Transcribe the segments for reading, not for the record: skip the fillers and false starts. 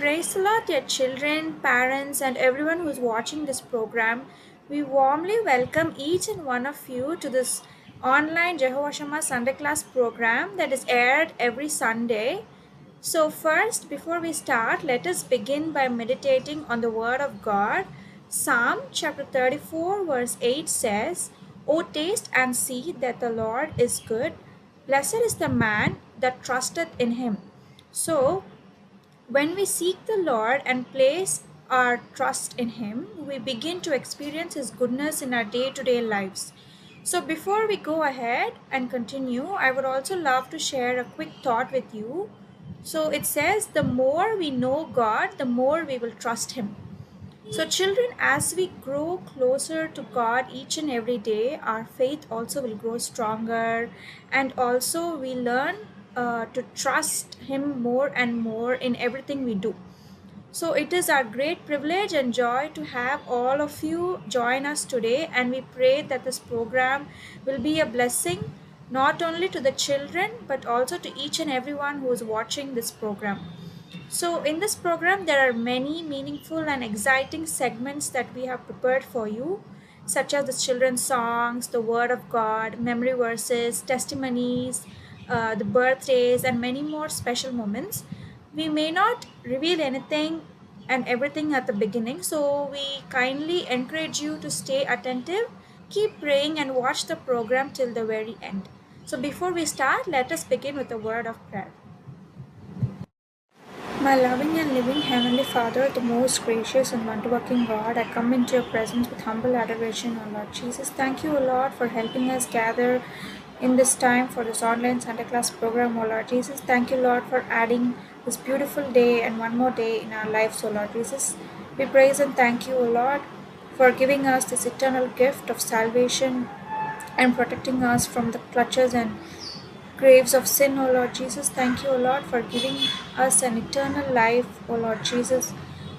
Praise the Lord, dear children, parents, and everyone who's watching this program. We warmly welcome each and one of you to this online Jehovah Shammah Sunday class program that is aired every Sunday. So, first, before we start, let us begin by meditating on the Word of God. Psalm chapter 34, verse 8 says, O taste and see that the Lord is good. Blessed is the man that trusteth in him. So, when we seek the Lord and place our trust in Him, we begin to experience His goodness in our day to day lives. So, before we go ahead and continue, I would also love to share a quick thought with you. So, it says, the more we know God, the more we will trust Him. So, children, as we grow closer to God each and every day, our faith also will grow stronger, and also we learn to trust Him more and more in everything we do. So, it is our great privilege and joy to have all of you join us today, and we pray that this program will be a blessing not only to the children but also to each and everyone who is watching this program. So, in this program, there are many meaningful and exciting segments that we have prepared for you, such as the children's songs, the Word of God, memory verses, testimonies, the birthdays, and many more special moments. We may not reveal anything and everything at the beginning, so we kindly encourage you to stay attentive, keep praying, and watch the program till the very end. So, before we start, let us begin with a word of prayer. My loving and living Heavenly Father, the most gracious and wonder-working God, I come into your presence with humble adoration, O Lord Jesus. Thank you, O Lord, for helping us gather in this time for this online Sunday class program, O Lord Jesus. Thank you, Lord, for adding this beautiful day and one more day in our lives, O Lord Jesus. We praise and thank you, O Lord, for giving us this eternal gift of salvation and protecting us from the clutches and graves of sin, O Lord Jesus. Thank you, O Lord, for giving us an eternal life, O Lord Jesus.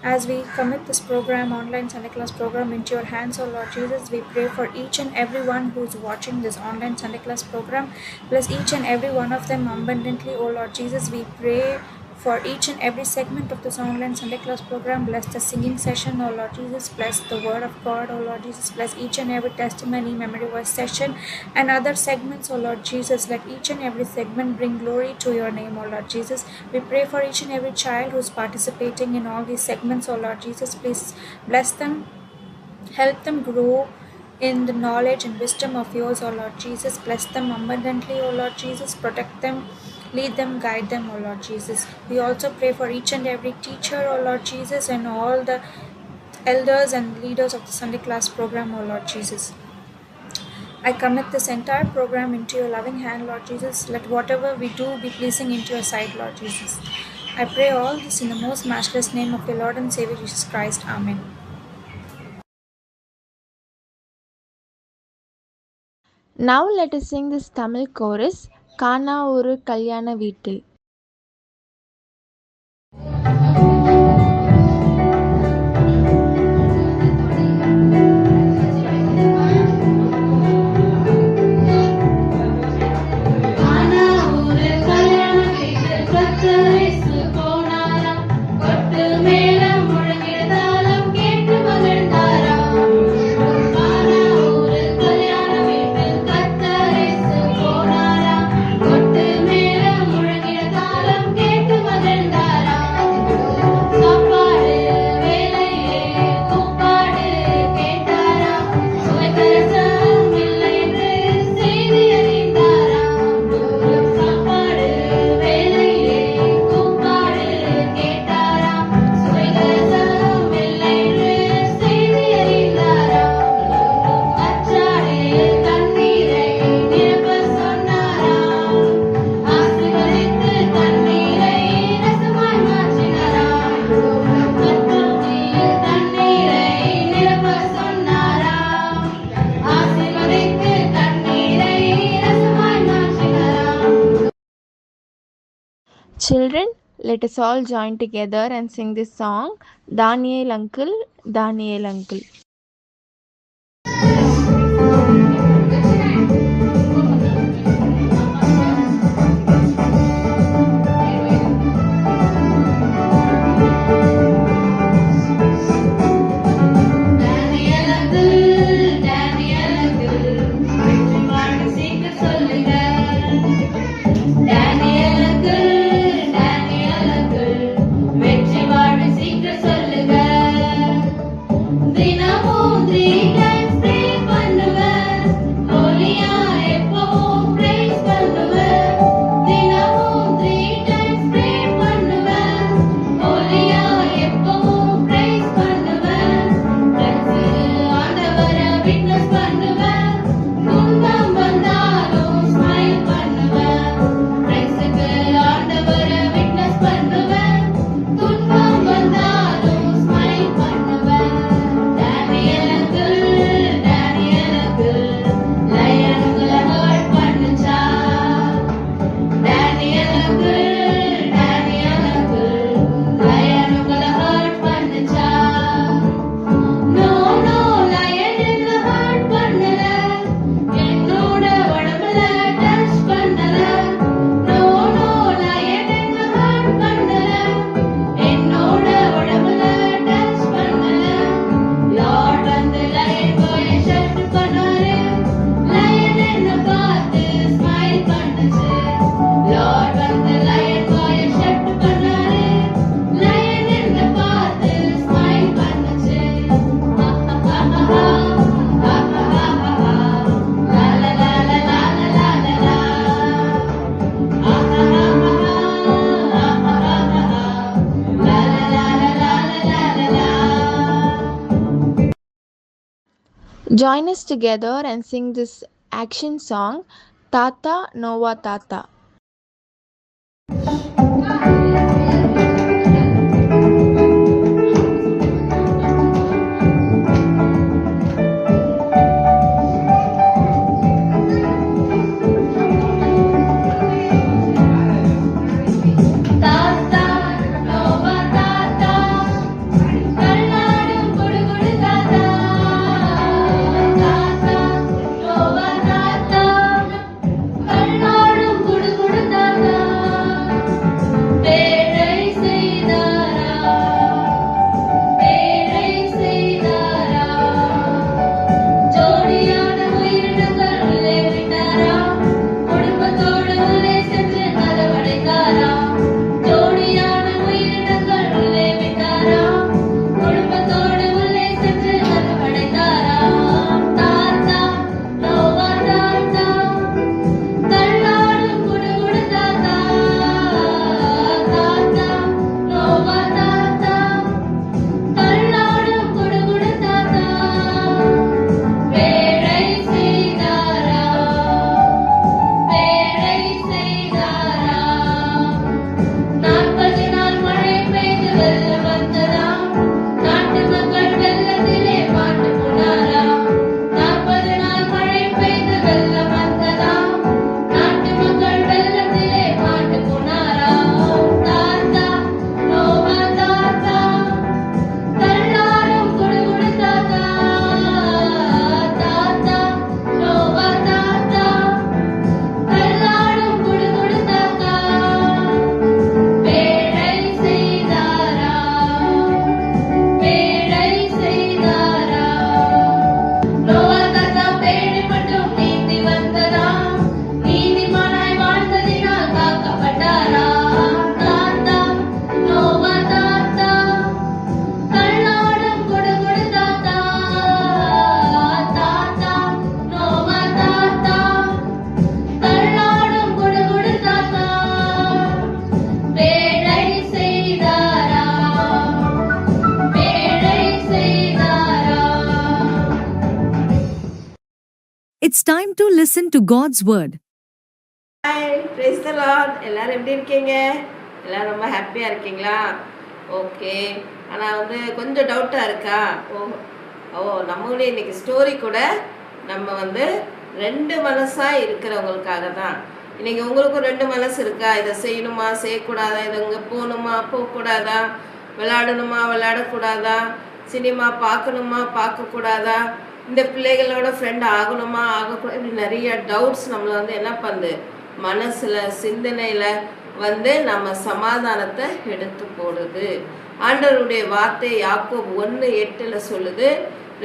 As we commit this program, online Sunday class program, into your hands, O Lord Jesus, we pray for each and everyone who's watching this online Sunday class program. Bless each and every one of them abundantly, O Lord Jesus. We pray for each and every segment of this online Sunday class program. Bless the singing session, O Lord Jesus. Bless the word of God, O Lord Jesus. Bless each and every testimony, memory verse session, and other segments, O Lord Jesus. Let each and every segment bring glory to your name, O Lord Jesus. We pray for each and every child who's participating in all these segments, O Lord Jesus. Please bless them, help them grow in the knowledge and wisdom of yours, O Lord Jesus. Bless them abundantly, O Lord Jesus. Protect them, lead them, guide them, O Lord Jesus. We also pray for each and every teacher, O Lord Jesus, and all the elders and leaders of the Sunday class program, O Lord Jesus. I commit this entire program into your loving hand, Lord Jesus. Let whatever we do be pleasing into your sight, Lord Jesus. I pray all this in the most matchless name of your Lord and Savior Jesus Christ. Amen. Now let us sing this Tamil chorus, Kana Oru Kalyana Veetil. Children, let us all join together and sing this song, Daniel Uncle, Daniel Uncle. Join us together and sing this action song, Tata Nova Tata. It's time to listen to God's word. Hi praise the Lord. எல்லாரும் எப்படி இருக்கீங்க? எல்லாரும் ரொம்ப ஹாப்பியாக இருக்கீங்களா? Okay. ஆனால் கொஞ்சம் டவுட்டாக இருக்கா? நம்மளுடைய இன்னைக்கு ஸ்டோரி கூட நம்ம ரெண்டு மனசாக இருக்கிறவங்களுக்காக தான். இன்னைக்கு உங்களுக்கும் ரெண்டு மனசு இருக்கா? இதை செய்யணுமா செய்யக்கூடாதா? இதை இங்கே போகணுமா போகக்கூடாதா? விளையாடணுமா விளையாடக்கூடாதா? சினிமா பார்க்கணுமா பார்க்கக்கூடாதா? இந்த பிள்ளைகளோட ஃப்ரெண்ட் ஆகணுமா ஆகக்கூடாது? இப்படி நிறைய டவுட்ஸ் நம்மளை என்ன பண்ணுது, மனசில் சிந்தனையில் நம்ம சமாதானத்தை எடுத்து போடுது. ஆண்டவருடைய வார்த்தை யாக்கோபு 1:8 சொல்லுது,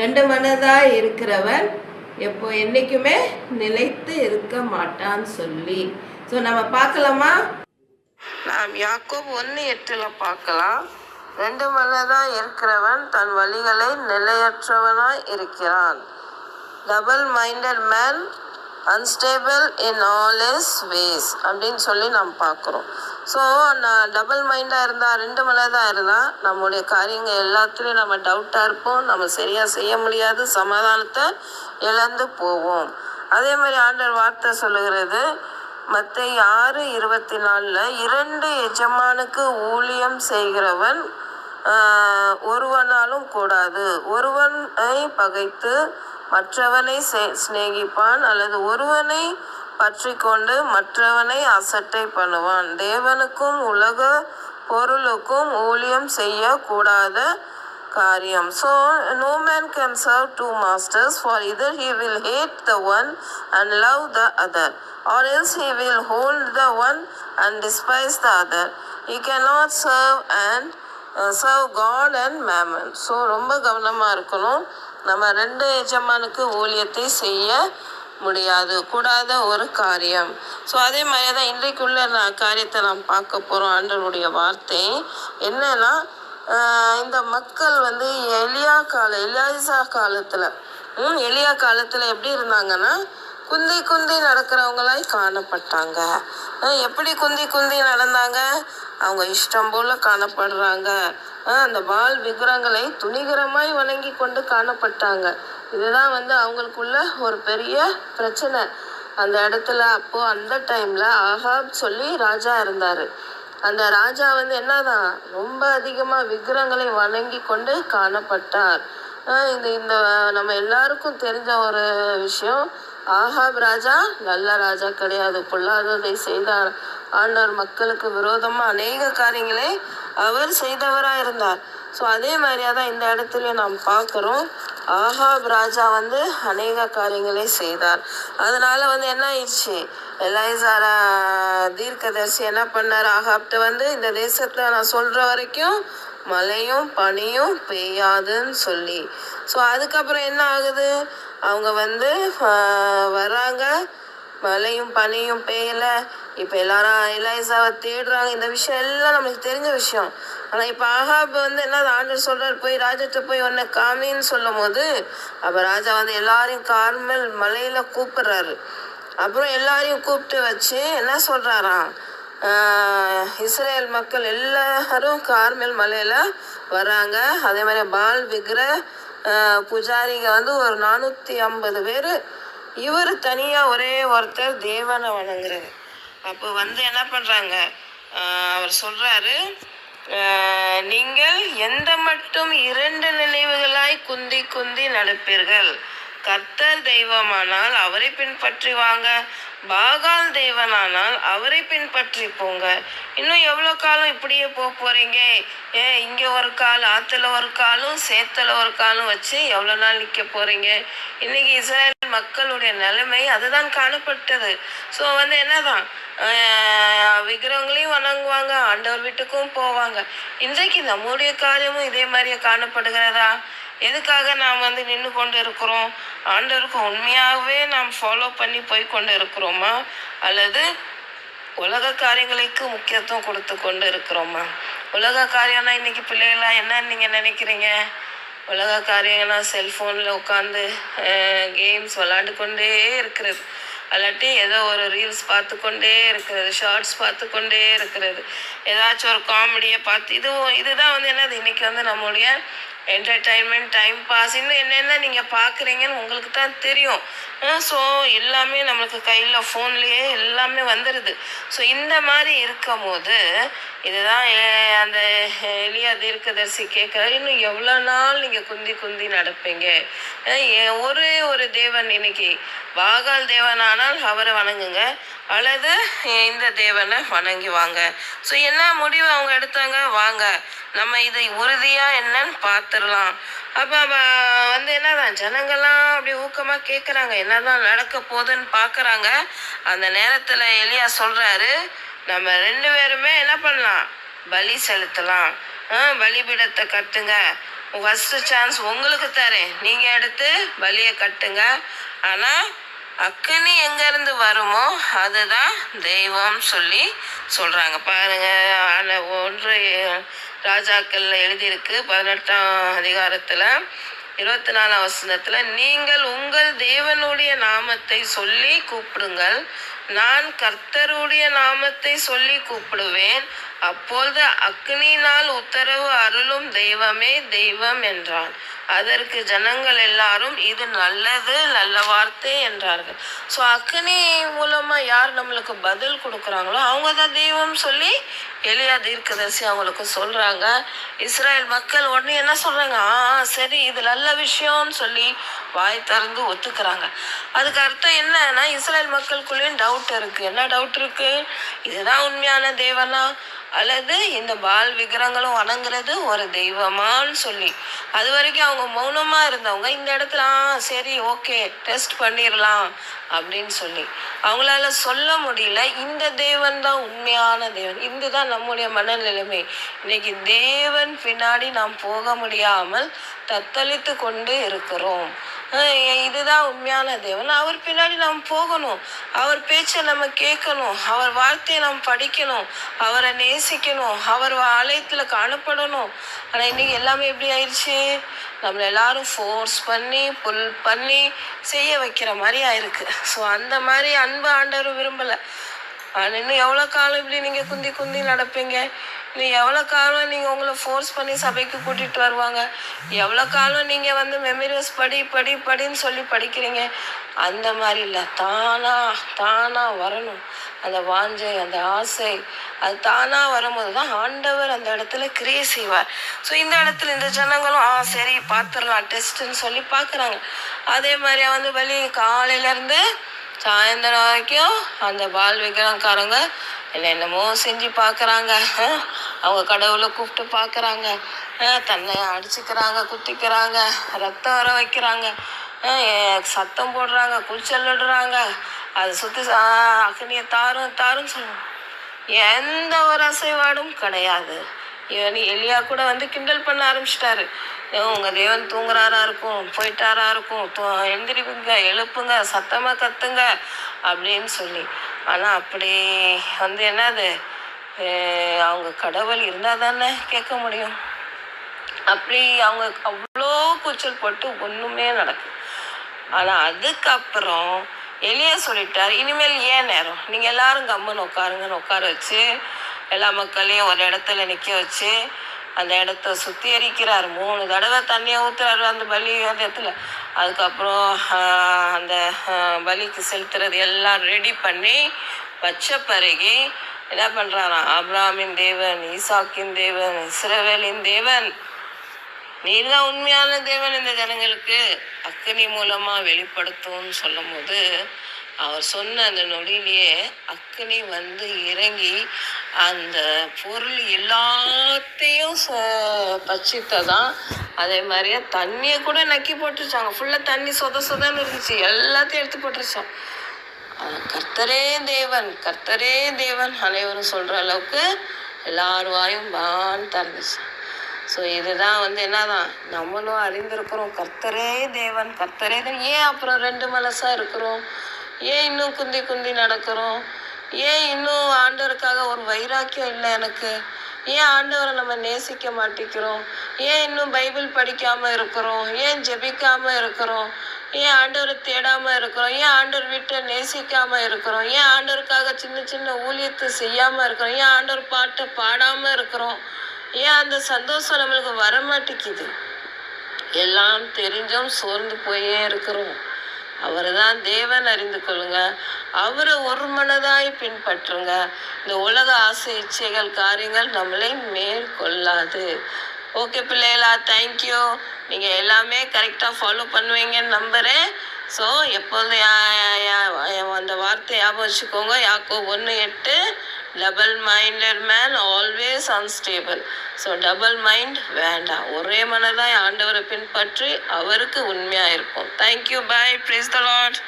ரெண்டு மனதாக இருக்கிறவன் என்றைக்குமே நிலைத்து இருக்க மாட்டான்னு சொல்லி. ஸோ நம்ம பார்க்கலாமா? நாம் யாக்கோபு 1:8 பார்க்கலாம். ரெண்டு மனதாக இருக்கிறவன் தன் வழிகளை நிலையற்றவனாய் இருக்கிறான். Double minded man unstable in all his ways அப்படின்னு சொல்லி நாம் பார்க்குறோம். ஸோ நான் டபுள் மைண்டாக இருந்தால், ரெண்டு மனதாக இருந்தால் நம்முடைய காரியங்கள் எல்லாத்துலேயும் நம்ம டவுட்டாக இருப்போம், நம்ம சரியாக செய்ய முடியாது, சமாதானத்தை இழந்து போவோம். அதே மாதிரி ஆண்டவர் வார்த்தை சொல்லுகிறது மத்தேயு 6:24, 2 எஜமானுக்கு ஊழியம் செய்கிறவன் ஒருவனாலும் கூடாது. ஒருவனை பகைத்து மற்றவனை சிநேகிப்பான், அல்லது ஒருவனை பற்றி கொண்டு மற்றவனை அசட்டை பண்ணுவான். தேவனுக்கும் உலக பொருளுக்கும் ஊழியம் செய்யக்கூடாத காரியம். So no man can serve two masters, for either he will hate the one and love the other, or else he will hold the one and despise the other. He cannot serve God and mammon. So ரொம்ப கவனமாக இருக்கணும். நம்ம ரெண்டு எஜமானுக்கு ஊழியத்தை செய்ய முடியாது, கூடாத ஒரு காரியம். ஸோ அதே மாதிரி தான் இன்றைக்குள்ள காரியத்தை நாம் பார்க்க போகிறோம். ஆண்டவருடைய வார்த்தை என்னன்னா, இந்த மக்கள் எலியாசா காலத்தில் எப்படி இருந்தாங்கன்னா, குந்தி நடக்கிறவங்களாய் காணப்பட்டாங்க. எப்படி குந்தி நடந்தாங்க? அவங்க இஷ்டம் போல காணப்படுறாங்க. அந்த பால் விக்கிரங்களை துணிகரமாய் வணங்கி கொண்டு காணப்பட்டாங்க. இதுதான் அவங்களுக்குள்ள ஒரு பெரிய பிரச்சனை. அந்த இடத்துல அப்போ அந்த டைம்ல ஆகாப் சொல்லி ராஜா இருந்தாரு. அந்த ராஜா என்னதான் ரொம்ப அதிகமா விக்கிரங்களை வணங்கி கொண்டு காணப்பட்டார். இந்த இந்த நம்ம எல்லாருக்கும் தெரிஞ்ச ஒரு விஷயம், ஆகாப் ராஜா நல்ல ராஜா கிடையாது, பொல்லாததை செய்தார். ஆண்டவர் மக்களுக்கு விரோதமா அநேக காரியங்களை அவர் செய்தவரா இருந்தார். ஸோ அதே மாதிரியா தான் இந்த இடத்துலயும் நாம் பார்க்கிறோம். ஆகாப் ராஜா அநேக காரியங்களை செய்தார். அதனால என்ன ஆயிடுச்சு, எலைசாரா தீர்க்கதரிசி என்ன பண்ணார், ஆகாப்ட இந்த தேசத்துல நான் சொல்ற வரைக்கும் மழையும் பனியும் பெய்யாதுன்னு சொல்லி. ஸோ அதுக்கப்புறம் என்ன ஆகுது, அவங்க வராங்க, மழையும் பனியும் பெய்யல. இப்போ எல்லாரும் எலைசாவை தேடுறாங்க. இந்த விஷயம் எல்லாம் நம்மளுக்கு தெரிஞ்ச விஷயம். ஆனால் இப்போ ஆகாப் என்ன ஆண்டவர் சொல்றாரு, போய் ராஜாட்ட போய் உன்னை காமின்னு சொல்லும் போது அப்போ ராஜா எல்லாரையும் கார்மெல் மலையில கூப்பிடுறாரு. அப்புறம் எல்லாரையும் கூப்பிட்டு வச்சு என்ன சொல்றாராம், இஸ்ரேல் மக்கள் எல்லாரும் கார்மெல் மலையில வராங்க. அதே மாதிரி பால் விக்கிர புஜாரிங்க ஒரு 450 பேர், இவர் தனியா ஒரே ஒருத்தர் தேவனை வணங்குறாரு. அப்போ என்ன பண்றாங்க, அவர் சொல்றாரு, நீங்கள் எந்த மட்டும் 2 நினைவுகளாய் குந்தி குந்தி நடப்பீர்கள். கர்த்தர் தெய்வமானால் அவரை பின்பற்றி வாங்க, பாகால் தேவனானால் அவரை பின்பற்றி போங்க. இன்னும் எவ்வளோ காலம் இப்படியே போறீங்க? இங்க ஒரு கால், ஆத்துல ஒரு காலும் சேத்துல ஒரு காலும் வச்சு எவ்வளோ நாள் நிற்க போறீங்க? இன்னைக்கு இஸ்ரேல் மக்களுடைய நிலைமை அதுதான் காணப்பட்டது. ஸோ என்னதான் விக்கிரகங்களையும் வணங்குவாங்க, ஆண்டவர் வீட்டுக்கும் போவாங்க. இன்றைக்கு நம்முடைய காரியமும் இதே மாதிரியே காணப்படுகிறதா? எதுக்காக நாம் நின்று கொண்டு இருக்கிறோம்? ஆண்டவருக்கு உண்மையாகவே நாம் ஃபாலோ பண்ணி போய் கொண்டு இருக்கிறோமா, அல்லது உலக காரியங்களுக்கு முக்கியத்துவம் கொடுத்து கொண்டு இருக்கிறோமா? உலக காரியம்னா இன்னைக்கு பிள்ளைகளா என்னன்னு நீங்கள் நினைக்கிறீங்க? உலக காரியங்கள்னா செல்ஃபோனில் உட்காந்து கேம்ஸ் விளாண்டு கொண்டே இருக்கிறது, அல்லாட்டி ஏதோ ஒரு ரீல்ஸ் பார்த்து கொண்டே இருக்கிறது, ஷார்ட்ஸ் பார்த்து கொண்டே இருக்கிறது, ஏதாச்சும் ஒரு காமெடியை பார்த்து இதுதான் என்னது இன்னைக்கு நம்முடைய என்டர்டைன்மெண்ட், டைம் பாஸ். இன்னும் என்னென்ன நீங்கள் பார்க்குறீங்கன்னு உங்களுக்கு தான் தெரியும். ஸோ எல்லாமே நம்மளுக்கு கையில் ஃபோன்லேயே எல்லாமே வந்துடுது. ஸோ இந்த மாதிரி இருக்கும் போது இதுதான் அந்த எலியா தீர்க்கதரிசி கேட்குறாரு, இன்னும் எவ்வளோ நாள் நீங்கள் குந்தி குந்தி நடப்பீங்க? ஒரே ஒரு தேவன், இன்னைக்கு பாகால் தேவனானால் அவரை வணங்குங்க, அல்லது இந்த தேவனை வணங்கி வாங்க. ஸோ என்ன முடிவு அவங்க எடுத்தாங்க, வாங்க நம்ம இதை உறுதியா என்னன்னு பார்த்துடலாம். அப்போ என்னதான் ஜனங்கள்லாம் அப்படி ஊக்கமாக கேட்குறாங்க, என்னதான் நடக்க போகுதுன்னு பார்க்குறாங்க. அந்த நேரத்தில் எலியா சொல்கிறாரு, நம்ம 2 பேருமே என்ன பண்ணலாம், பலி செலுத்தலாம். பலிபீடத்தை கட்டுங்க, ஃபஸ்ட்டு சான்ஸ் உங்களுக்கு தரேன், நீங்கள் எடுத்து பலியை கட்டுங்க. ஆனால் அக்கினி எங்கேருந்து வருமோ அதுதான் தெய்வம் சொல்லி சொல்கிறாங்க. பாருங்க, 1 ராஜாக்கள்ல எழுதியிருக்கு 18ஆம் அதிகாரத்தில் 24ஆம் வசனத்தில், நீங்கள் உங்கள் தேவனுடைய நாமத்தை சொல்லி கூப்பிடுங்கள், நான் கர்த்தருடைய நாமத்தை சொல்லி கூப்பிடுவேன், அப்பொழுது அக்னியினால் உத்தரவு அருளும் தெய்வமே தெய்வம் என்றான். அதற்கு ஜனங்கள் எல்லாரும் இது நல்லது, நல்ல வார்த்தை என்றார்கள். ஸோ அக்னி மூலமா யார் நம்மளுக்கு பதில் கொடுக்குறாங்களோ அவங்க தான் தெய்வம் சொல்லி எலியா தீர்க்கதரிசி அவங்களுக்கு சொல்றாங்க. இஸ்ரேல் மக்கள் உடனே என்ன சொல்றாங்க, சரி இது நல்ல விஷயம்னு சொல்லி வாய் திறந்து ஒத்துக்கிறாங்க. அதுக்கு அர்த்தம் என்னன்னா, இஸ்ரேல் மக்களுக்குள்ளேயும் டவுட் இருக்கு. என்ன டவுட் இருக்கு, இதுதான் உண்மையான தேவனா, அல்லது இந்த பால் விக்கிரங்களும் வணங்குறது ஒரு தெய்வமான்னு சொல்லி. அது வரைக்கும் அவங்க மௌனமா இருந்தவங்க இந்த இடத்துல சரி ஓகே டெஸ்ட் பண்ணிடலாம் அப்படின்னு சொல்லி அவங்களால சொல்ல முடியல, இந்த தேவன் தான் உண்மையான தேவன். இதுதான் நம்முடைய மனநிலைமை. இன்னைக்கு தேவன் பின்னாடி நாம் போக முடியாமல் தத்தளித்து கொண்டு இருக்கிறோம். இதுதான் உண்மையான தேவன், அவர் பின்னாடி நாம் போகணும், அவர் பேச்சை நம்ம கேட்கணும், அவர் வார்த்தையை நாம் படிக்கணும், அவரை நேசிக்கணும், அவர் ஆலயத்துல காணப்படணும். ஆனா இன்னைக்கு எல்லாமே எப்படி ஆயிடுச்சு, நம்மளை எல்லாரும் ஃபோர்ஸ் பண்ணி புல் பண்ணி செய்ய வைக்கிற மாதிரி ஆயிருக்கு. ஸோ அந்த மாதிரி அன்பு ஆண்டவர் விரும்பலை. இன்னும் எவ்வளோ காலம் இப்படி நீங்கள் குந்தி குந்தி நடப்பீங்க? நீ எவ்வளோ காலம் நீங்கள் உங்களை ஃபோர்ஸ் பண்ணி சபைக்கு கூட்டிகிட்டு வருவாங்க, எவ்வளோ காலம் நீங்கள் வந்து மெமரிஸ் படின்னு சொல்லி படிக்கிறீங்க. அந்த மாதிரி இல்லை, தானாக வரணும். அந்த வாஞ்சை, அந்த ஆசை, அது தானாக வரும்போது தான் ஆண்டவர் அந்த இடத்துல கிரியை செய்வார். ஸோ இந்த இடத்துல இந்த ஜனங்களும் சரி பார்த்துடலாம் டெஸ்ட்டுன்னு சொல்லி பார்க்குறாங்க. அதே மாதிரியா வந்து காலையிலேருந்து சாயந்தரம் வரைக்கும் அந்த பால் விக்கிரகக்காரங்க என்னென்னமோ செஞ்சு பார்க்குறாங்க. அவங்க கடவுளை கூப்பிட்டு பார்க்குறாங்க, தன்னை அடிச்சுக்கிறாங்க, குத்திக்கிறாங்க, ரத்தம் வர வைக்கிறாங்க, சத்தம் போடுறாங்க, கூச்சல் விடுறாங்க, அதை சுற்றி அக்னியை தாருன்னு சொல்லுவாங்க. எந்த ஒரு அசைவாடும் கிடையாது. எலியா கூட வந்து கிண்டல் பண்ண ஆரம்பிச்சிட்டாரு. உங்கள் தேவன் தூங்குறாரா இருக்கும், போயிட்டாரா இருக்கும், எழுந்திரிப்புங்க, எழுப்புங்க, சத்தமாக கத்துங்க அப்படின்னு சொல்லி. ஆனால் அப்படி வந்து என்னது, அவங்க கடவுள் இருந்தால் தானே கேட்க முடியும். அப்படி அவங்க அவ்வளோ கூச்சல் போட்டு ஒன்றுமே நடக்குது. ஆனால் அதுக்கப்புறம் எலியா சொல்லிட்டார், இனிமேல் ஏன் நேரம், நீங்கள் எல்லாரும் கம்முன்னு உட்காருங்கன்னு உட்கார வச்சு எல்லா மக்களையும் ஒரு இடத்துல நிற்க வச்சு அந்த இடத்த சுத்திகரிக்கிறார். 3 தடவை தண்ணியை ஊற்றுறாரு அந்த பலி அந்த இடத்துல. அதுக்கப்புறம் அந்த பலிக்கு செலுத்துறது எல்லாம் ரெடி பண்ணி வச்ச பிறகு என்ன பண்ணுறாராம், ஆபிரகாமின் தேவன், ஈசாக்கின் தேவன், இஸ்ரவேலின் தேவன், நீர் தான் உண்மையான தேவன் இந்த ஜனங்களுக்கு அக்னி மூலமாக வெளிப்படுத்தும்னு சொல்லும் போது அவர் சொன்ன அந்த நொடியிலேயே அக்னி வந்து இறங்கி அந்த பொருள் எல்லாத்தையும் பச்சித்ததான். அதே மாதிரியே தண்ணியை கூட நக்கி போட்டுருச்சாங்க. ஃபுல்லாக தண்ணி சொதன்னு இருந்துச்சு, எல்லாத்தையும் எடுத்து போட்டுருச்சான். கர்த்தரே தேவன் அனைவரும் சொல்கிற அளவுக்கு எல்லார் வாயும் திறந்துச்சு. ஸோ இதுதான் வந்து என்னதான் நம்மளும் அறிந்திருக்கிறோம், கர்த்தரே தேவன். ஏன் அப்புறம் 2 மனசாக இருக்கிறோம்? ஏன் இன்னும் குந்தி நடக்கிறோம்? ஏன் இன்னும் ஆண்டவருக்காக ஒரு வைராக்கியம் இல்லை எனக்கு? ஏன் ஆண்டவரை நம்ம நேசிக்க மாட்டேங்கிறோம்? ஏன் இன்னும் பைபிள் படிக்காமல் இருக்கிறோம்? ஏன் ஜெபிக்காமல் இருக்கிறோம்? ஏன் ஆண்டவரை தேடாமல் இருக்கிறோம்? ஏன் ஆண்டவர் வீட்டை நேசிக்காமல் இருக்கிறோம்? ஏன் ஆண்டவருக்காக சின்ன ஊழியத்தை செய்யாமல் இருக்கிறோம்? ஏன் ஆண்டவர் பாட்டை பாடாமல் இருக்கிறோம்? ஏன் அந்த சந்தோஷம் நம்மளுக்கு வரமாட்டேங்குது? எல்லாம் தெரிஞ்சும் சோர்ந்து போயே இருக்கிறோம். அவரை தான் தேவன் அறிந்து கொள்ளுங்க, அவரை ஒரு மனதாய் பின்பற்றுங்க. இந்த உலக ஆசை இச்சைகள் காரியங்கள் நம்மளை மேற்கொள்ளாது. ஓகே பிள்ளைகளா, தேங்க்யூ. நீங்கள் எல்லாமே கரெக்டாக ஃபாலோ பண்ணுவீங்கன்னு நம்புகிறேன். ஸோ எப்போதும் அந்த வார்த்தை ஞாபகம் வச்சுக்கோங்க. யாக்கோபு 1:8, double minded man always unstable. So double mind வேண்டாம், ஒரே மனதாய் ஆண்டவரை பின்பற்றி அவருக்கு உண்மையாக இருப்போம். Thank you, bye, praise the Lord.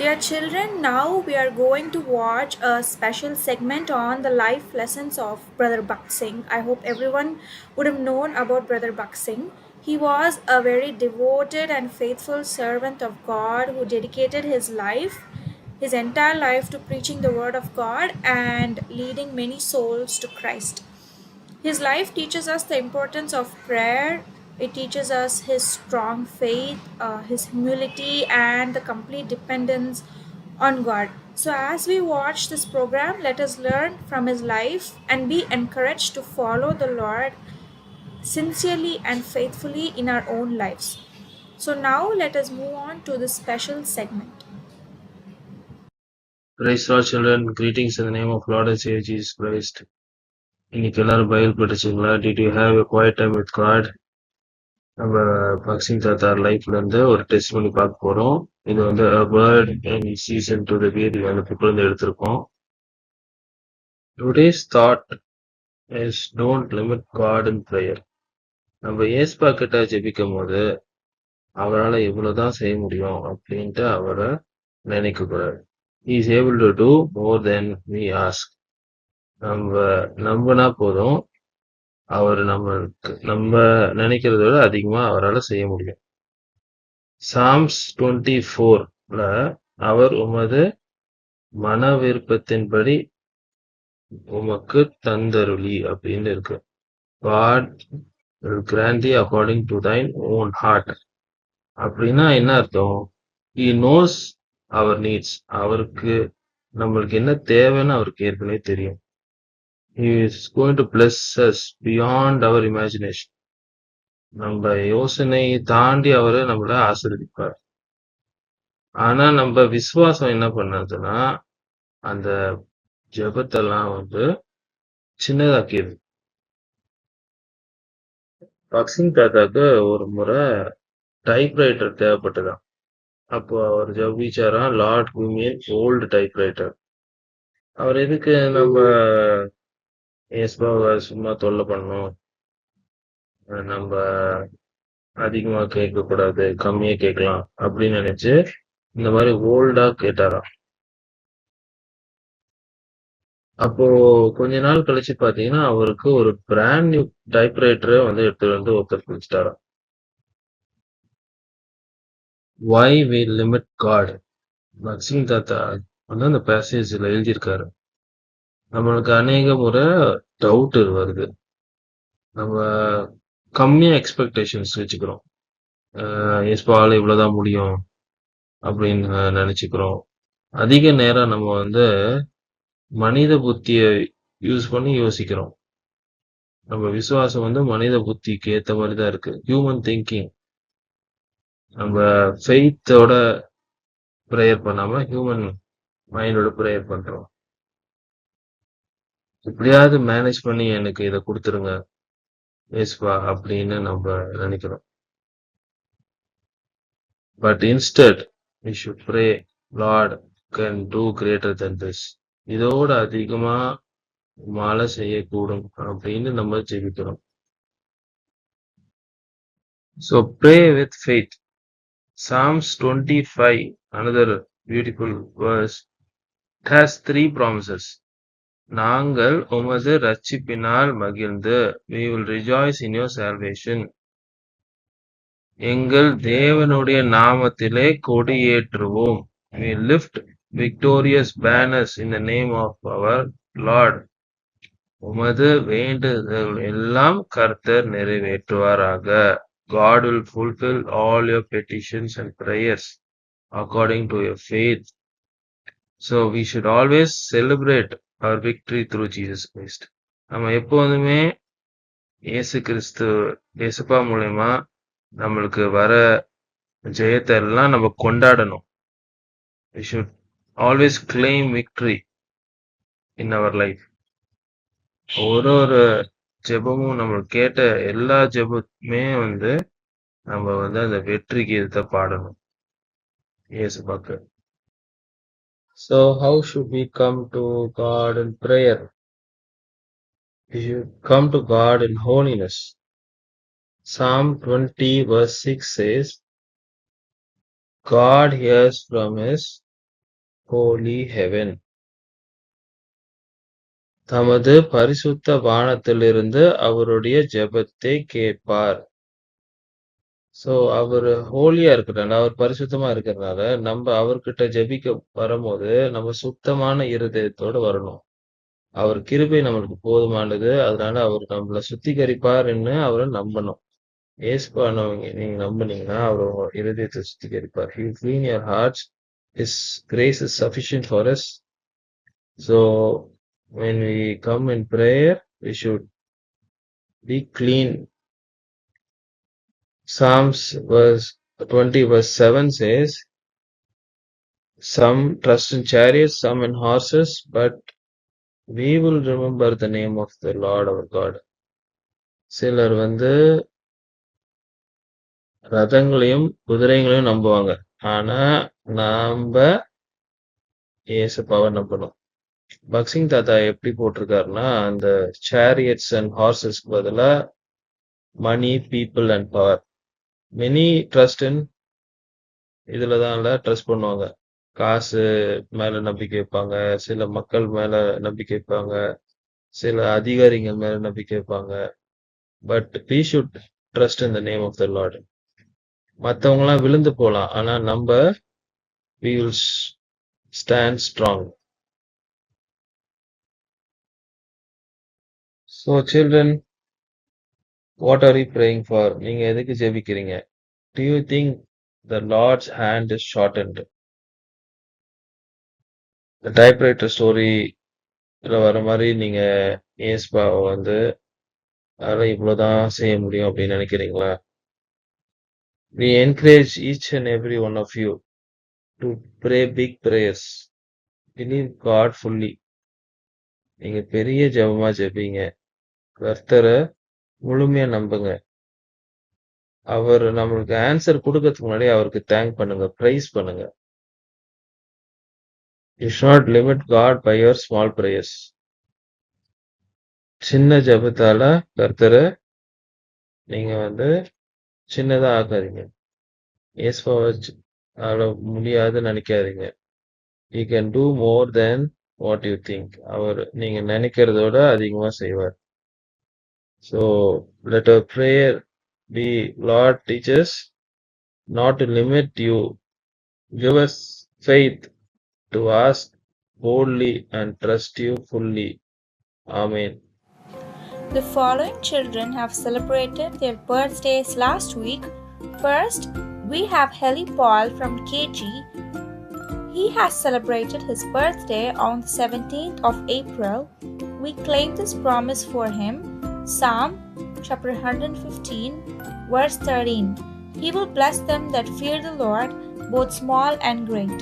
Dear children, now we are going to watch a special segment on the life lessons of Brother Bakht Singh. I hope everyone would have known about Brother Bakht Singh. He was a very devoted and faithful servant of God who dedicated his entire life to preaching the word of God and leading many souls to Christ. His life teaches us the importance of prayer. It teaches us his strong faith, his humility, and the complete dependence on God. So as we watch this program, let us learn from his life and be encouraged to follow the Lord sincerely and faithfully in our own lives. So now let us move on to this special segment. Praise the Lord, children. Greetings in the name of Lord and Savior Jesus Christ. இன்னைக்கு எல்லாரும் Bible படிச்சிங்களா? Did you have a quiet time with God? நம்ம பக்சிங் தாத்தார் லைஃப்ல இருந்து ஒரு test பண்ணி பார்க்க போறோம். இது வந்து a word and season to the way அந்த people இருந்து எடுத்திருக்கோம். Today's thought is don't limit God in prayer. நம்ம ஏஸ்பா கிட்ட ஜெபிக்கும் போது அவரால் எவ்வளவுதான் செய்ய முடியும் அப்படின்ட்டு அவரை நினைக்க கூடாது. He is able to do more than we ask. நம்ம நம்பினா போதும், அவர் நம்ம நினைக்கிறத விட அதிகமா அவரால் செய்ய முடியும். சாம்ஸ் 24ல அவர் உமது மன விருப்பத்தின்படி உமக்கு தந்தருளி அப்படின்னு இருக்கு. God will grant thee according to thine own heart. அப்படின்னா என்ன அர்த்தம்? He knows our needs. அவருக்கு நம்மளுக்கு என்ன தேவைன்னு அவருக்கு ஏற்கனவே தெரியும். He is going to bless us beyond our imagination. நம்ம யோசனை தாண்டி அவரு நம்மள ஆசீர்வதிப்பார். ஆனா நம்ம விசுவாசம் என்ன பண்ணுதுன்னா, அந்த ஜெபத்தெல்லாம் வந்து சின்னதாக்கிருது. பக்சிங் தாத்தாக்கு ஒரு முறை டைப்ரைட்டர் தேவைப்பட்டதாம். அப்போ அவர் ஜெபிச்சாராம், lord give me old typewriter. அவர் எதுக்கு நம்ம ஏசுபாவை சும்மா தொல்லை பண்ணணும், நம்ம அதிகமா கேட்கக்கூடாது, கம்மியா கேட்கலாம் அப்படின்னு நினைச்சு இந்த மாதிரி ஓல்டா கேட்டாராம். அப்போ கொஞ்ச நாள் கழிச்சு பாத்தீங்கன்னா அவருக்கு ஒரு பிராண்ட் நியூ டைப்ரைட்டரை வந்து எடுத்துட்டு வந்து ஒருத்தர் கொடுத்துட்டாராம். Why we limit God? Bakht Singh தாத்தா வந்து அந்த பேசேஜ்ல எழுதியிருக்காரு. நம்மளுக்கு அநேக முறை டவுட் வருது. நம்ம கம்மியா எக்ஸ்பெக்டேஷன்ஸ் வச்சுக்கிறோம். ஏசுபாவால இவ்வளவுதான் முடியும் அப்படின்னு நினைச்சுக்கிறோம். அதிக நேரம் நம்ம வந்து மனித புத்தியை யூஸ் பண்ணி யோசிக்கிறோம். நம்ம விசுவாசம் வந்து மனித புத்திக்கு ஏத்த மாதிரி தான் இருக்கு. Human thinking. நம்ம ஃபெய்த்தோட ப்ரேயர் பண்ணாம ஹியூமன் மைண்டோட ப்ரேயர் பண்றோம். எப்படியாவது மேனேஜ் பண்ணி எனக்கு இதை கொடுத்துருங்க ஏசுபா அப்படின்னு நம்ம நினைக்கிறோம். But instead we should pray, Lord can do greater than this. இதோட அதிகமா உம்மால செய்யக்கூடும் அப்படின்னு நம்ம ஜெபிக்கிறோம். So pray with faith. Psalms 25, another beautiful verse, it has 3 promises. நாங்கள் உமது ரட்சிப்பினால் மகிழ்ந்து, we will rejoice in your salvation. எங்கள் தேவனுடைய நாமத்திலே கொடியேற்றுவோம். We lift victorious banners in the name of our Lord. உமது வேண்டுதல் எல்லாம் கர்த்தர் நிறைவேற்றுவாராக. God will fulfill all your petitions and prayers according to your faith. So we should always celebrate our victory through Jesus Christ. நம்ம எப்போதுமே இயேசு கிறிஸ்து இயேசுப்பா மூலமா நம்மளுக்கு வர ஜெயத்தை எல்லாம் நம்ம கொண்டாடணும். We should always claim victory in our life. ஒரு ஜெபமும் நம்ம கேட்ட எல்லா ஜெபமே வந்து நம்ம வந்து அந்த வெற்றி கீதத்தை பாடணும் இயேசுப்பாக்கு. So how should we come to God in prayer? We should come to God in holiness. Psalm 20 verse 6 says, God hears from his holy heaven. தமது பரிசுத்த வானத்திலிருந்து அவருடைய ஜெபத்தை கேட்பார். சோ அவர் ஹோலியா இருக்கிறனால, அவர் பரிசுத்தமா இருக்கிறதுனால நம்ம அவர்கிட்ட ஜெபிக்க வரும்போது நம்ம சுத்தமான இருதயத்தோட வரணும். அவர் கிருபை நம்மளுக்கு போதுமானது. அதனால அவர் நம்மள சுத்திகரிப்பார்ன்னு அவரை நம்பணும். ஏசுபானவங்க நீங்க நம்புனீங்கன்னா அவர் இருதயத்தை சுத்திகரிப்பார். He will clean your hearts. His grace is sufficient for us. So when we come in prayer, we should be clean. Psalms verse 20 verse 7 says, some trust in chariots, some in horses, but we will remember the name of the Lord our God. சிலர் வந்து ரதங்களையும் குதிரைகளையும் நம்புவாங்க. ஆனா நாம ஏசப்பாவை நம்பணும். பக்சிங் தாத்தா எப்படி போட்டிருக்காருன்னா, அந்த chariots and horses பதிலா money, people and power. Many trust in இதுலதான் ட்ரஸ்ட் பண்ணுவாங்க. காசு மேல நம்பிக்கை வைப்பாங்க, சில மக்கள் மேல நம்பிக்கை வைப்பாங்க, சில அதிகாரிகள் மேல நம்பிக்கை வைப்பாங்க. But we should trust in the name of the Lord. மத்தவங்க எல்லாம் விழுந்து போலாம், ஆனா நம்ம we will stand strong. So children, what are you praying for? நீங்க எதுக்கு ஜெபிக்கிறீங்க? Do you think the Lord's hand is shortened? Typewriter ஸ்டோரியில் வர மாதிரி நீங்கள் ஏஸ்பாவை வந்து அதெல்லாம் இவ்வளோதான் செய்ய முடியும் அப்படின்னு நினைக்கிறீங்களா? We encourage each and every one of you to pray big prayers. Believe God fully. நீங்க பெரிய ஜெபமா ஜெபிங்க. கர்த்தரை முழுமையா நம்புங்க. அவர் நம்மளுக்கு ஆன்சர் கொடுக்கறதுக்கு முன்னாடி அவருக்கு தேங்க் பண்ணுங்க, பிரைஸ் பண்ணுங்க. You should not limit God by your small prayers. சின்ன ஜெபத்தால கர்த்தரை நீங்க வந்து சின்னதா ஆக்காதீங்க. ஏசுவாவை முடியாதுன்னு நினைக்காதீங்க. He can do more than what you think. அவர் நீங்க நினைக்கிறதோட அதிகமா செய்வார். So let our prayer be, Lord, teach us not to limit you. Give us faith to ask boldly and trust you fully. Amen. The following children have celebrated their birthdays last week. First, we have Heli Paul from KG. He has celebrated his birthday on the 17th of April. We claim this promise for him. Psalm chapter 115, verse 13. He will bless them that fear the Lord, both small and great.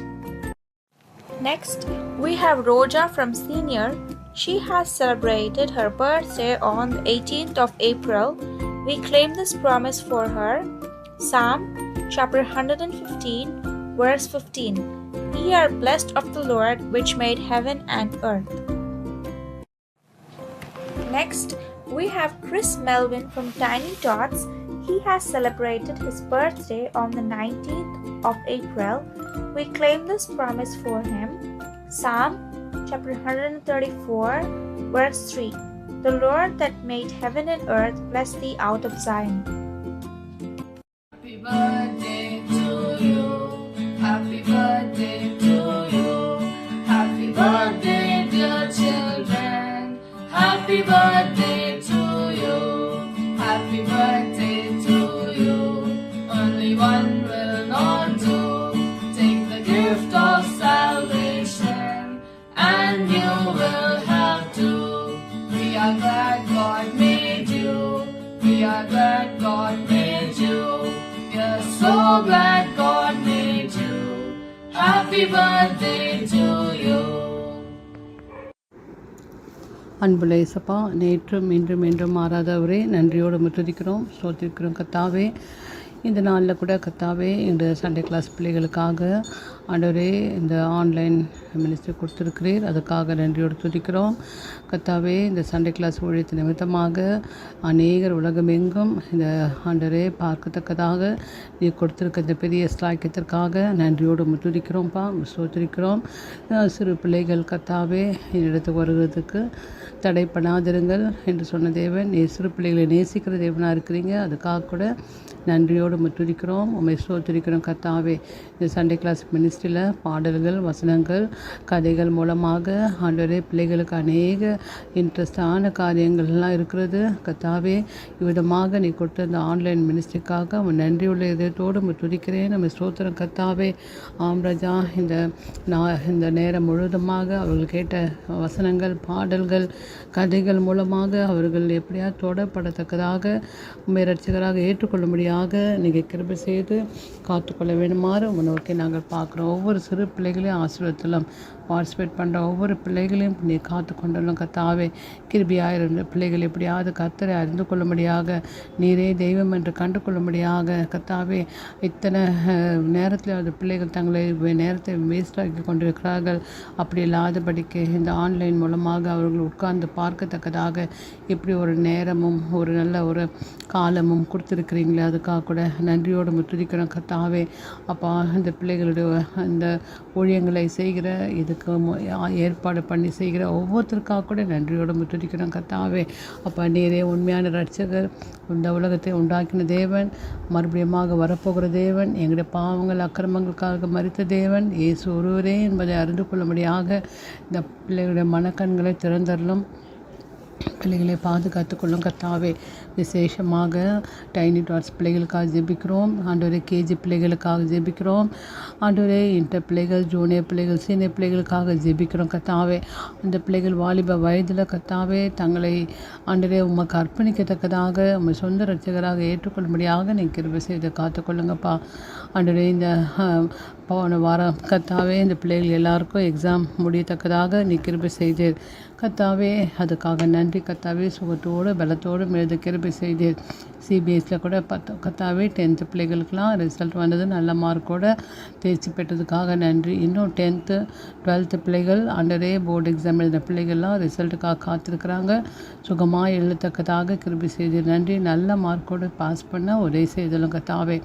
Next, we have Roja from Senior. She has celebrated her birthday on the 18th of April. We claim this promise for her. Psalm chapter 115, verse 15. Ye are blessed of the Lord, which made heaven and earth. Next, we have Chris Melvin from Tiny Tots. He has celebrated his birthday on the 19th of April. We claim this promise for him. Psalm chapter 134, verse 3. The Lord that made heaven and earth bless thee out of Zion. Happy birthday to you. Happy birthday to you. Happy birthday, dear children. Happy birthday to you. Happy birthday to you. Only one will not do. Take the gift of salvation, and you will have to. We are glad God made you. We are glad God made you. We are so glad God made you. Happy birthday to you. அன்புள்ள இயேசப்பா, நேற்றும் இன்றும் என்றும் மாறாதவரே, நன்றியோடு முற்றுதிக்கிறோம், ஸ்தோத்திரிக்கிறோம் கர்த்தாவே. இந்த நாளில் கூட கர்த்தாவே, இந்த சண்டே கிளாஸ் பிள்ளைகளுக்காக ஆண்டவரே இந்த ஆன்லைன் மினிஸ்ட்ரி கொடுத்துருக்கிறீர். அதுக்காக நன்றியோடு துதிக்கிறோம் கர்த்தாவே. இந்த சண்டே கிளாஸ் ஊழியத்து நிமித்தமாக அநேகர் உலகமெங்கும் இந்த ஆண்டவரே பார்க்கத்தக்கதாக நீ கொடுத்துருக்க இந்த பெரிய ஸ்லாக்கியத்திற்காக நன்றியோடு துதிக்கிறோம்ப்பா, ஸ்தோத்திரிக்கிறோம். சிறு பிள்ளைகள் கர்த்தாவே என்னிடத்துக்கு வருகிறதுக்கு தடைப்படாதிருங்கள் என்று சொன்ன தேவன், நீ சிறு பிள்ளைகளை நேசிக்கிற தேவனாக இருக்கிறீங்க. அதுக்காக கூட நன்றியோடு துதிக்கிறோம், உம்மை ஸ்தோத்திரிக்கிறோம் கர்த்தாவே. இந்த சண்டே கிளாஸ் மினிஸ்ட்ரியில் பாடல்கள், வசனங்கள், கதைகள் மூலமாக ஆண்டவரே பிள்ளைகளுக்கு அநேக இன்ட்ரெஸ்டான காரியங்கள்லாம் இருக்கிறது கர்த்தாவே. இவ்விதமாக நீ கொடுத்த இந்த ஆன்லைன் மினிஸ்ட்ரிக்காக உன் நன்றியுள்ள இதயத்தோடு துதிக்கிறேன், நம்ம ஸ்தோத்திரம் கர்த்தாவே. ஆம்ராஜா, இந்த நேரம் முழுவதுமாக அவர்கள் கேட்ட வசனங்கள், பாடல்கள், கதைகள் மூலமாக அவர்கள் எப்படியா தொடப்படத்தக்கதாக உம்மை ரட்சகராக ஏற்றுக்கொள்ளும்படியாக நீங்கள் கிருபை செய்து காத்துக்கொள்ள வேண்டுமாறு உணவுக்கு நாங்கள் பார்க்குறோம். ஒவ்வொரு சிறு பிள்ளைகளையும் ஆசீர்வாதத்திலும் பார்ட்டிசிபேட் பண்ணுற ஒவ்வொரு பிள்ளைகளையும் நீ காத்து கொண்டாலும் கர்த்தாவே. கிருபியாயிரம் பிள்ளைகள் எப்படியாவது கர்த்தரை அறிந்து கொள்ளும்படியாக, நீரே தெய்வம் என்று கண்டு கொள்ளும்படியாக கர்த்தாவே. இத்தனை நேரத்தில் அந்த பிள்ளைகள் தங்களை நேரத்தை வேஸ்டாக்கி கொண்டிருக்கிறார்கள். அப்படி இல்லாதபடிக்கு இந்த ஆன்லைன் மூலமாக அவர்கள் உட்கார்ந்து பார்க்கத்தக்கதாக இப்படி ஒரு நேரமும் ஒரு நல்ல ஒரு காலமும் கொடுத்துருக்கிறீங்களே, அதுக்காக கூட நன்றியோடு துதிக்கிறோம் கர்த்தாவே. அப்பா, இந்த பிள்ளைகளுடைய இந்த ஊழியங்களை செய்கிற இதுக்கு ஏற்பாடு பண்ணி செய்கிற ஒவ்வொருத்தருக்காக கூட நன்றியோடு துதிக்கிறோம் கர்த்தாவே. அப்பா, நீரே உண்மையான ரட்சகர், இந்த உலகத்தை உண்டாக்கின தேவன், மறுபடியுமாக வரப்போகிற தேவன், எங்களுடைய பாவங்கள் அக்கிரமங்களுக்காக மரித்த தேவன், இயேசு ஒருவரே என்பதை அறிந்து கொள்ளும்படியாக இந்த பிள்ளைகளுடைய மனக்கண்களை திறந்தரலும். பிள்ளைகளை பாதுகாத்து கொள்ளும் கர்த்தாவே. விசேஷமாக டைனி டாட்ஸ் பிள்ளைகளுக்காக ஜெபிக்கிறோம் ஆண்டவரே. கேஜி பிள்ளைகளுக்காக ஜெபிக்கிறோம் ஆண்டவரே. இன்டர் பிள்ளைகள், ஜூனியர் பிள்ளைகள், சீனியர் பிள்ளைகளுக்காக ஜெபிக்கிறோம் கர்த்தாவே. அந்த பிள்ளைகள் வாலிப வயதில் கர்த்தாவே தங்களை ஆண்டவரே உமக்கு அர்ப்பணிக்கத்தக்கதாக உம்மை சொந்த ரட்சகராக ஏற்றுக்கொள்ளும்படியாக நீ கிருபை செய்து காத்துக்கொள்ளுங்கப்பா ஆண்டவரே. இந்த போன வாரம் கர்த்தாவே இந்த பிள்ளைகள் எல்லாருக்கும் எக்ஸாம் முடியத்தக்கதாக நீ கிருபை செய்தீர் கர்த்தாவே. அதுக்காக நன்றி கர்த்தாவே. சுகத்தோடு பலத்தோடு எழுத கிருபை செய்தீர். சிபிஎஸ்சியில் கூட கர்த்தாவே 10th பிள்ளைகளுக்கெல்லாம் ரிசல்ட் வந்தது, நல்ல மார்க்கோட தேர்ச்சி பெற்றதுக்காக நன்றி. இன்னும் 10th 12th பிள்ளைகள் ஆண்டரே போர்டு எக்ஸாம் எழுதின பிள்ளைகள்லாம் ரிசல்ட்டுக்காக காத்திருக்கிறாங்க. சுகமாக எழுதத்தக்கதாக கிருபை செய்தீர் நன்றி. நல்ல மார்க்கோடு பாஸ் பண்ண உதவி செய்தலும் கர்த்தாவே.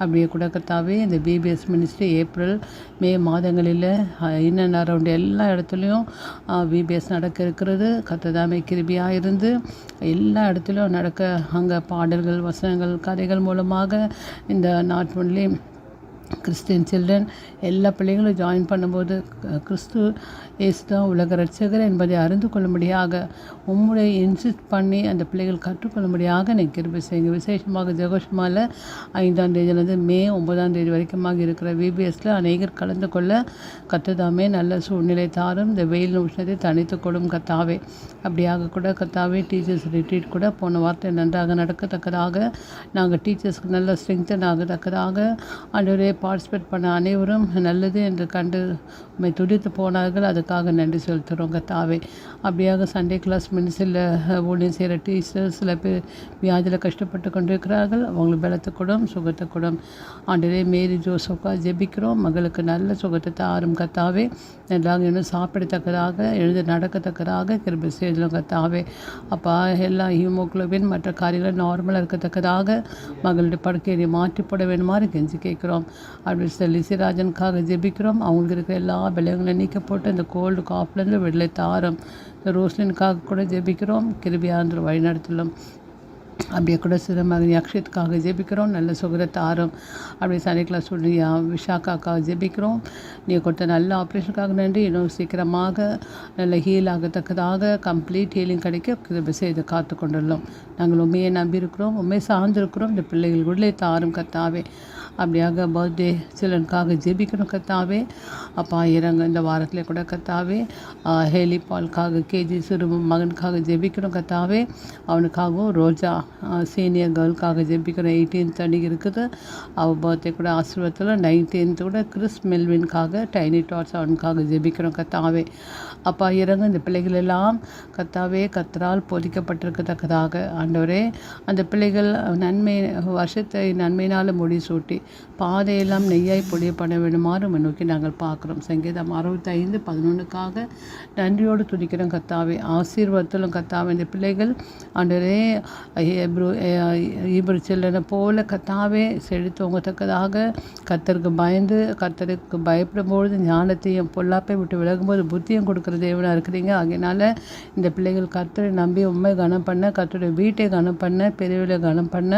அப்படியே கூட கர்த்தாவே இந்த பிபிஎஸ் மினிஸ்ட்ரி ஏப்ரல் மே மாதங்களில் இன்னும் அரௌண்ட் எல்லா இடத்துலையும் பிபிஎஸ் நடக்க இருக்கிறது. கர்த்ததாமே கிருபியாக இருந்து எல்லா இடத்துலையும் நடக்க அங்கே பாடல்கள், வசனங்கள், கதைகள் மூலமாக இந்த நாட் ஒன்லி கிறிஸ்டியன் சில்ட்ரன் எல்லா பிள்ளைகளும் ஜாயின் பண்ணும்போது கிறிஸ்து இயேசு தான் உலக ரட்சகர் என்பதை அறிந்து கொள்ளும்படியாக உம்முடைய இன்சிஸ்ட் பண்ணி அந்த பிள்ளைகள் கற்றுக்கொள்ளும்படியாக நீ கிருபை செய்யுங்க. விசேஷமாக ஜெகோஷமாவில் 5ஆம் தேதியிலேருந்து மே 9ஆம் தேதி வரைக்குமாக இருக்கிற விபிஎஸ்சில் அநேகர் கலந்து கொள்ள கர்த்ததாமே நல்ல சூழ்நிலை தாரும். இந்த வெயில் உஷ்ணத்தை தனித்து கொடும் கர்த்தாவே. அப்படியாக கூட கர்த்தாவே டீச்சர்ஸ் ரிட்ரீட் கூட போன வார்த்தை நன்றாக நடக்கத்தக்கதாக நாங்கள் டீச்சர்ஸ்க்கு நல்ல ஸ்ட்ரெங்தன் ஆகத்தக்கதாக ஆண்டவரே பார்ட்டிசிபேட் பண்ண அனைவரும் நல்லது என்று கண்டு உம்மை துடித்து போனார்கள். அதுக்காக நன்றி செலுத்துகிறோம் கர்த்தாவே. அப்படியாக சண்டே கிளாஸ் மினிஸ்ட்ரியில் ஊழியம் செய்கிற டீச்சர்ஸ் சில பேர் வியாதியில் கஷ்டப்பட்டு கொண்டிருக்கிறார்கள். அவங்களுக்கு பலத்தை கொடும், சுகத்தை கொடும் ஆண்டவரே. மேரி ஜோசப்கா ஜெபிக்கிறோம். மகளுக்கு நல்ல சுகத்தை தாரும் கர்த்தாவே. நன்றாக இன்னும் சாப்பிடத்தக்கதாக எழுத நடக்கத்தக்கதாக கிருபை செய்தலும் கர்த்தாவே. அப்பா எல்லா ஹீமோக்ளோபின் மற்ற காரியங்களும் நார்மலாக இருக்கத்தக்கதாக மகளுடைய படுக்கையை மாற்றி போட வேணுமாறு கெஞ்சி கேட்குறோம். அப்படி லிசிராஜனுக்காக ஜெபிக்கிறோம். அவங்களுக்கு இருக்கிற எல்லா பலங்களையும் நீக்க போட்டு இந்த கோல்டு காஃப்லேருந்து விடுதலை தாரும். இந்த ரோஸ்லினுக்காக கூட ஜெபிக்கிறோம். கிருபியாந்திர வழிநடத்தலும். அப்படியே கூட சிறுமகன் அக்ஷயத்துக்காக ஜெபிக்கிறோம். நல்ல சுகத்தை தாரும். அப்படியே சண்டே கிளாஸ் விஷாக்காக்காக ஜெபிக்கிறோம். நீ கொடுத்த நல்ல ஆப்ரேஷனுக்காக நன்றி. இன்னும் சீக்கிரமாக நல்ல ஹீல் ஆகத்தக்கதாக கம்ப்ளீட் ஹீலிங் கிடைக்க கிருபை செய்து காத்து கொண்டுள்ளோம். நாங்கள் உண்மையை நம்பியிருக்கிறோம், உண்மையை சார்ந்திருக்கிறோம். இந்த பிள்ளைகள் விடுதலை தாரும் கர்த்தாவே. அப்படியாக பர்த்டே சிலனுக்காக ஜெபிக்கணும் கர்த்தாவே. அப்பா இறங்க இந்த வாரத்தில் கூட கர்த்தாவே ஹேலி பால்காக கேஜி சிறு மகனுக்காக ஜெபிக்கணும் கர்த்தாவே. அவனுக்காகவும் ரோஜா சீனியர் கேர்ளுக்காக ஜெபிக்கணும். 18th அன்றைக்கி இருக்குது அவள் பர்த்டே கூட ஆசீர்வாதத்தில். 19th கூட கிறிஸ் மெல்வின்காக டைனி டாட்ஸ் அவனுக்காக ஜெபிக்கணும் கர்த்தாவே. அப்பா இறங்க இந்த பிள்ளைகள் எல்லாம் கர்த்தாவே கர்த்தரால் போதிக்கப்பட்டிருக்கத்தக்கதாக ஆண்டவரே அந்த பிள்ளைகள் நன்மை வருஷத்தை நன்மையினால் முடிசூட்டி பாதையெல்லாம் நெய்யாய் பொடியப்பட வேண்டுமாறு நோக்கி நாங்கள் பார்க்குறோம். சங்கீதம் 65:11க்காக நன்றியோடு துதிக்கிறோம் கர்த்தாவே. ஆசீர்வாதத்திலும் கர்த்தாவே இந்த பிள்ளைகள் ஆண்டவரே ஈப்ரு சில்ட்ரனை போல கர்த்தாவே செழித்தோங்கத்தக்கதாக கர்த்தருக்கு பயந்து கர்த்தருக்கு பயப்படும்பொழுது ஞானத்தையும் பொல்லாப்பை விட்டு விலகும்போது புத்தியும் கொடுக்குற தேவனாக இருக்கிறீங்க. ஆகையினால இந்த பிள்ளைகள் கர்த்தரை நம்பி உண்மை கனம் பண்ண, கர்த்தருடைய வீட்டை கனம் பண்ண, பெரியவர்களை கனம் பண்ண,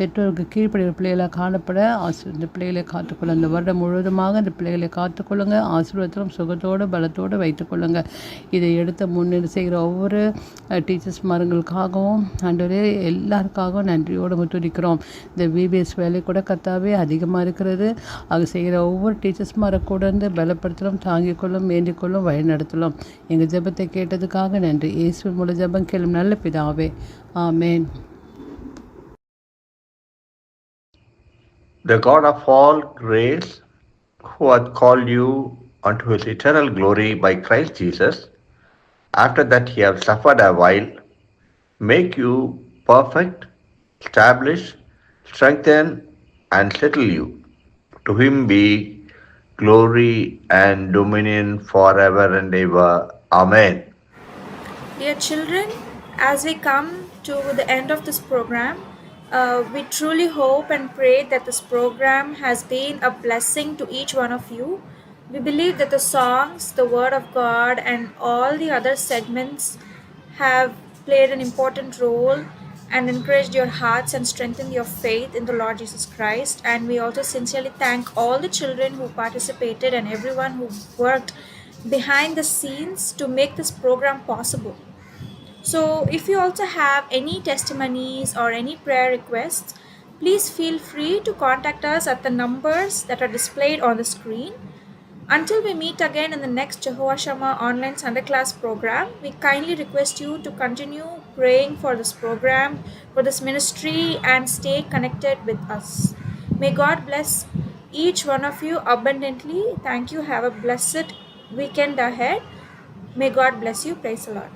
பெற்றோருக்கு கீழ்ப்படுகிற பிள்ளைகளாக காணப்பட இந்த பிள்ளைகளை காத்துக்கொள்ள இந்த வருடம் முழுவதுமாக இந்த பிள்ளைகளை காத்துக்கொள்ளுங்க. ஆசீர்வாதத்திலும் சுகத்தோடு பலத்தோடு வைத்துக்கொள்ளுங்க. இதை எடுத்து முன்னெடுத்து செய்கிற ஒவ்வொரு டீச்சர்ஸ் மரங்களுக்காகவும் ஆண்டவரே எல்லாருக்காகவும் நன்றியோடு துதிக்கிறோம். இந்த விபிஎஸ் வேலை கூட கர்த்தாவே அதிகமாக இருக்கிறது. அது செய்கிற ஒவ்வொரு டீச்சர்ஸ் மரம் கூட இருந்து பலப்படுத்தலும், தாங்கிக் கொள்ளும், வேண்டிக் கொள்ளும், வழி நடத்தலும். எங்கள் ஜெபத்தை கேட்டதுக்காக நன்றி. இயேசு மூல ஜெபம் கேளும் நல்ல பிதாவே, ஆமேன். The God of all grace, who hath called you unto his eternal glory by Christ Jesus, after that he hath suffered a while, make you perfect, establish, strengthen, and settle you. To him be glory and dominion forever and ever. Amen. Dear children, as we come to the end of this program, we truly hope and pray that this program has been a blessing to each one of you. We believe that the songs, the Word of God, and all the other segments have played an important role and encouraged your hearts and strengthened your faith in the Lord Jesus Christ. And we also sincerely thank all the children who participated and everyone who worked behind the scenes to make this program possible. So, if you also have any testimonies or any prayer requests, please feel free to contact us at the numbers that are displayed on the screen. Until we meet again in the next Jehovah Shammah online Sunday class program, we kindly request you to continue praying for this program, for this ministry, and stay connected with us. May God bless each one of you abundantly. Thank you. Have a blessed weekend ahead. May God bless you. Praise the Lord.